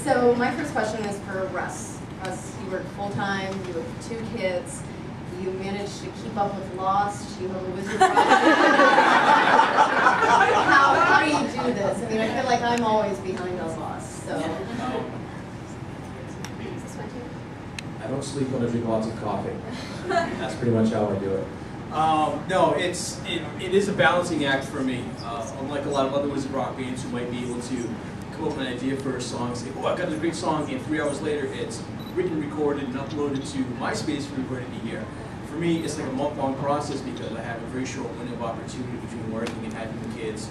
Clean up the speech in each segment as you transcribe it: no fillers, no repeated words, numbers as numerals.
So my first question is for Russ. Russ, you work full-time, you have 2 kids, you managed to keep up with Lost, you have a wizard project. How do you do this? I mean, I feel like I'm always behind on Lost, so. I don't sleep when I drink lots of coffee. That's pretty much how I do it. No, it is a balancing act for me. Unlike a lot of other Wizard Rock bands who might be able to come up with an idea for a song, say, oh, I got this great song, and 3 hours later it's written, recorded, and uploaded to MySpace for everybody to hear. For me, it's like a month-long process because I have a very short window of opportunity between working and having the kids.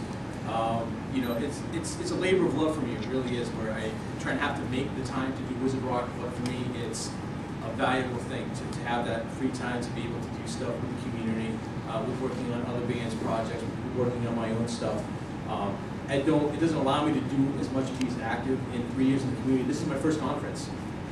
You know, it's a labor of love for me. It really is, where I try and have to make the time to do Wizard Rock, but for me, it's a valuable thing to have that free time to be able to do stuff with the community, with working on other bands' projects, working on my own stuff. It doesn't allow me to do as much of these active in 3 years in the community. This is my first conference,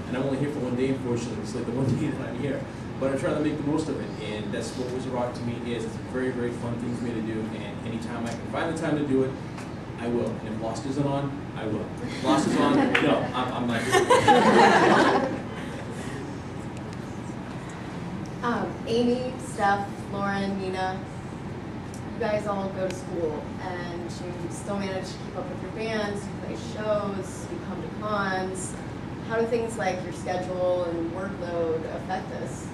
and I'm only here for 1 day, unfortunately. It's like the 1 day that I'm here. But I'm trying to make the most of it, and that's what Wizard Rock to me is. It's a very, very fun thing for me to do, and anytime I can find the time to do it, I will. And if Lost isn't on, I will. If Lost is on, no, I'm not doing it. Amy, Steph, Lauren, Nina, you guys all go to school, and you still manage to keep up with your bands, you play shows, you come to cons. How do things like your schedule and workload affect this?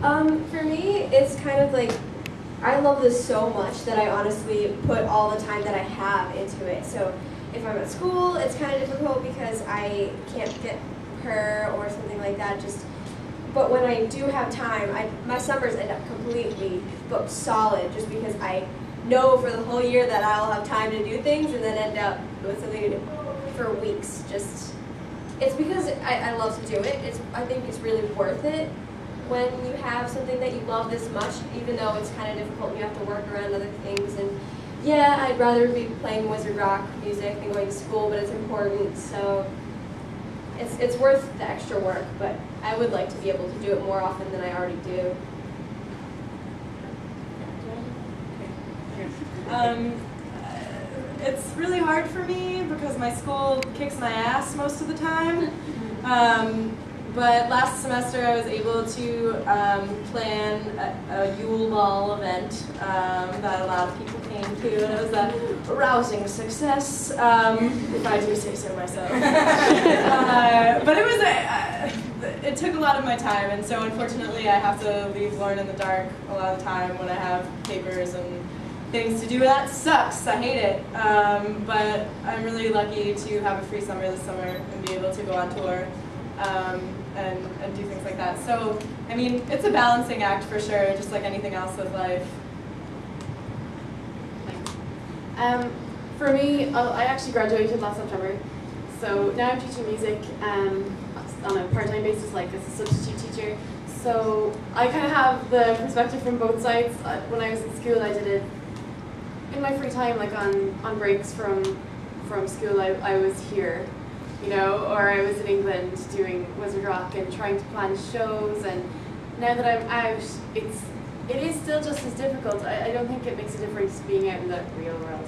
For me, it's kind of like, I love this so much that I honestly put all the time that I have into it. So if I'm at school, it's kind of difficult because I can't get her or something like that. But when I do have time, my summers end up completely booked solid just because I know for the whole year that I'll have time to do things and then end up with something to do for weeks. It's because I love to do it. I think it's really worth it when you have something that you love this much, even though it's kind of difficult and you have to work around other things. And yeah, I'd rather be playing Wizard Rock music than going to school, but it's important, so it's worth the extra work, but I would like to be able to do it more often than I already do. It's really hard for me because my school kicks my ass most of the time. But last semester I was able to plan a Yule Ball event that a lot of people came to, and it was a rousing success, if I do say so myself. But it took a lot of my time, and so unfortunately I have to leave Lauren in the dark a lot of the time when I have papers and things to do. That sucks. I hate it. But I'm really lucky to have a free summer this summer and be able to go on tour and do things like that. So, I mean, it's a balancing act for sure, just like anything else with life. For me, I actually graduated last September. So now I'm teaching music on a part-time basis, like as a substitute teacher. So I kind of have the perspective from both sides. When I was in school, I did it in my free time, like on breaks from school. I was here, you know, or I was in England doing Wizard Rock and trying to plan shows. And now that I'm out, it is still just as difficult. I don't think it makes a difference being out in the real world,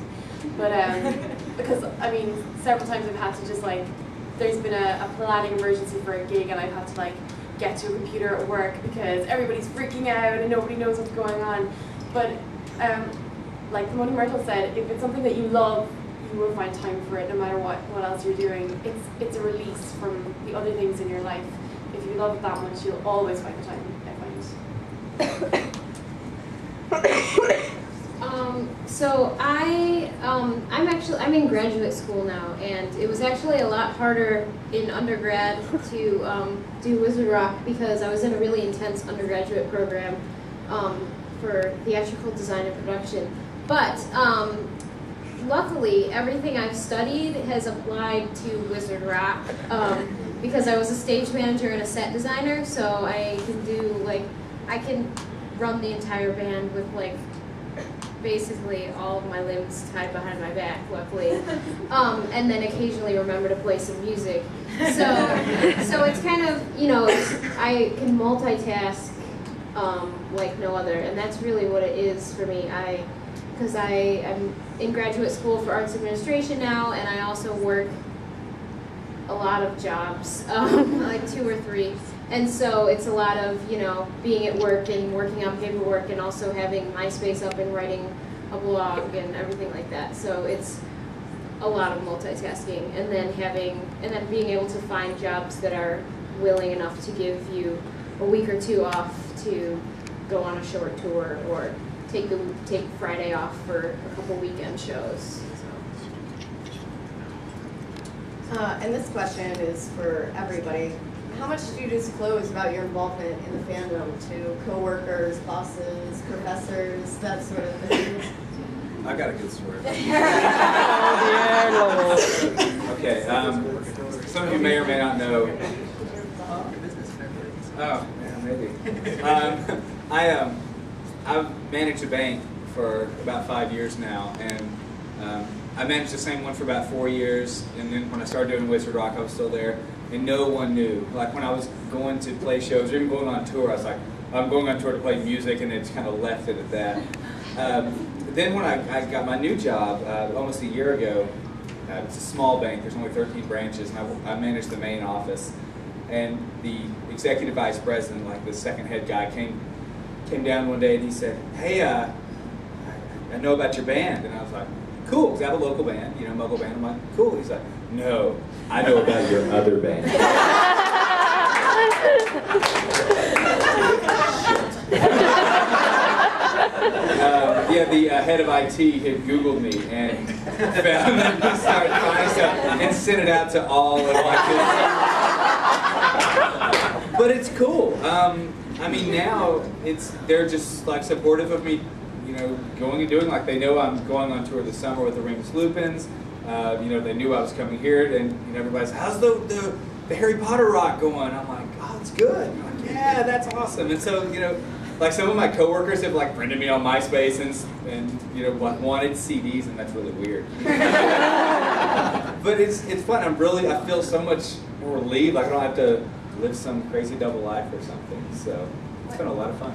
but because I mean, several times I've had to just like, there's been a planning emergency for a gig, and I've had to like get to a computer at work because everybody's freaking out and nobody knows what's going on. But like Moni Myrtle said, if it's something that you love, you will find time for it no matter what else you're doing. It's a release from the other things in your life. If you love it that much, you'll always find the time, I find. So I'm in graduate school now, and it was actually a lot harder in undergrad to do Wizard Rock because I was in a really intense undergraduate program for theatrical design and production. But luckily, everything I've studied has applied to Wizard Rock because I was a stage manager and a set designer, so I can run the entire band with like basically all of my limbs tied behind my back, luckily, and then occasionally remember to play some music. So it's kind of, you know, I can multitask like no other, and that's really what it is for me. because I am in graduate school for arts administration now, and I also work a lot of jobs, like 2 or 3. And so it's a lot of, you know, being at work and working on paperwork and also having MySpace up and writing a blog and everything like that. So it's a lot of multitasking, and then being able to find jobs that are willing enough to give you a week or 2 off to go on a short tour or take Friday off for a couple weekend shows. And this question is for everybody. How much do you disclose about your involvement in the fandom to coworkers, bosses, professors, that sort of thing? I got a good story. Okay, some of you may or may not know. Oh, yeah, maybe. I've managed a bank for about 5 years now, and I managed the same one for about 4 years, and then when I started doing Wizard Rock, I was still there, and no one knew. Like when I was going to play shows, or even going on tour, I was like, I'm going on tour to play music, and it's kind of left it at that. Then when I got my new job almost a year ago, it's a small bank, there's only 13 branches, and I managed the main office. And the executive vice president, like the second head guy, came down one day and he said, hey, I know about your band. And I was like, cool, because I have a local band, you know, Muggle band. I'm like, cool. He's like, no, I know about your other band. Yeah, the head of IT had Googled me and found that he started finding stuff and sent it out to all of my kids. But it's cool. I mean, now they're just like supportive of me, you know, going and doing. Like they know I'm going on tour this summer with the Ringus Lupins. You know, they knew I was coming here, and you know, everybody's, how's the Harry Potter rock going? I'm like, oh, it's good. I'm like, yeah, that's awesome. And so, you know, like some of my coworkers have like friended me on MySpace and you know, wanted CDs, and that's really weird. But it's fun. I feel so much more relieved. Like I don't have to live some crazy double life or something. So it's been a lot of fun.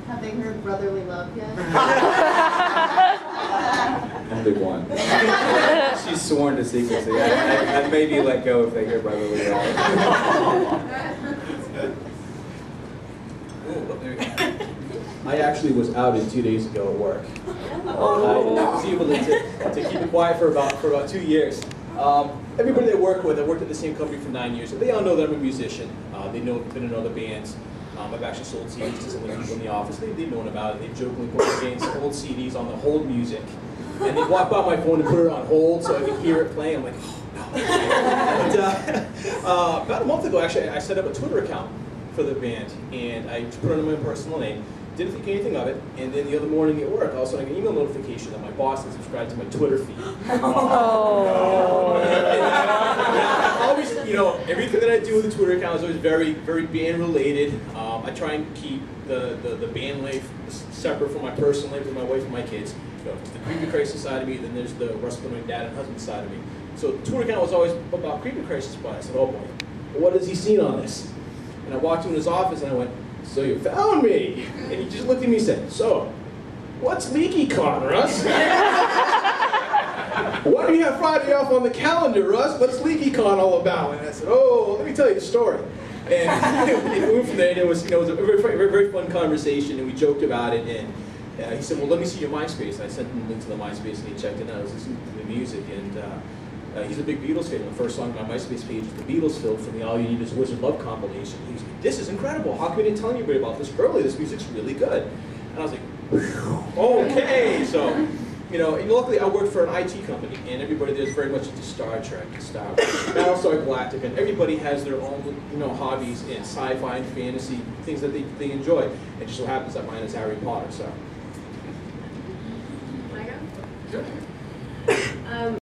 Have they heard Brotherly Love yet? Only one. She's sworn to secrecy. I maybe let go if they hear Brotherly Love. I actually was outed 2 days ago at work. I was able to keep it quiet for about 2 years. Everybody I worked at the same company for 9 years. So they all know that I'm a musician. They know I've been in other bands. I've actually sold CDs to some of the people in the office. They've known about it. They've jokingly put my games hold CDs on the hold music. And they walk by my phone and put it on hold so I can hear it playing. I'm like, oh no. But, about a month ago, actually, I set up a Twitter account for the band. And I put it under my personal name. Didn't think anything of it, and then the other morning at work, also I got an email notification that my boss had subscribed to my Twitter feed. Oh. And always, you know, everything that I do with the Twitter account is always very, very band related. I try and keep the band life separate from my personal life with my wife and my kids. You know, there's the Creepy Crisis side of me, then there's the wrestling dad and husband side of me. So the Twitter account was always about Creepy Crisis, but I said, oh boy, what has he seen on this? And I walked him in his office and I went, so you found me. And he just looked at me and said, so, what's Leakycon, Russ? Why do you have Friday off on the calendar, Russ? What's Leakycon all about? And I said, oh, let me tell you the story. And we moved from there, and it was, you know, it was a very fun conversation, and we joked about it. And he said, well, let me see your MySpace. And I sent him a link to the MySpace, and he checked it out. I was listening to the music, and he's a big Beatles fan. The first song on my MySpace page was the Beatles film from the All You Need Is Wizard Love compilation. He was like, this is incredible. How come we didn't tell anybody about this early? This music's really good. And I was like, okay. So, you know, and luckily I worked for an IT company, and everybody there's very much into Star Trek and Star Wars, Battlestar Galactica, and everybody has their own, you know, hobbies in sci-fi and fantasy, things that they enjoy. It just so happens that mine is Harry Potter, so. Can I go? Sure.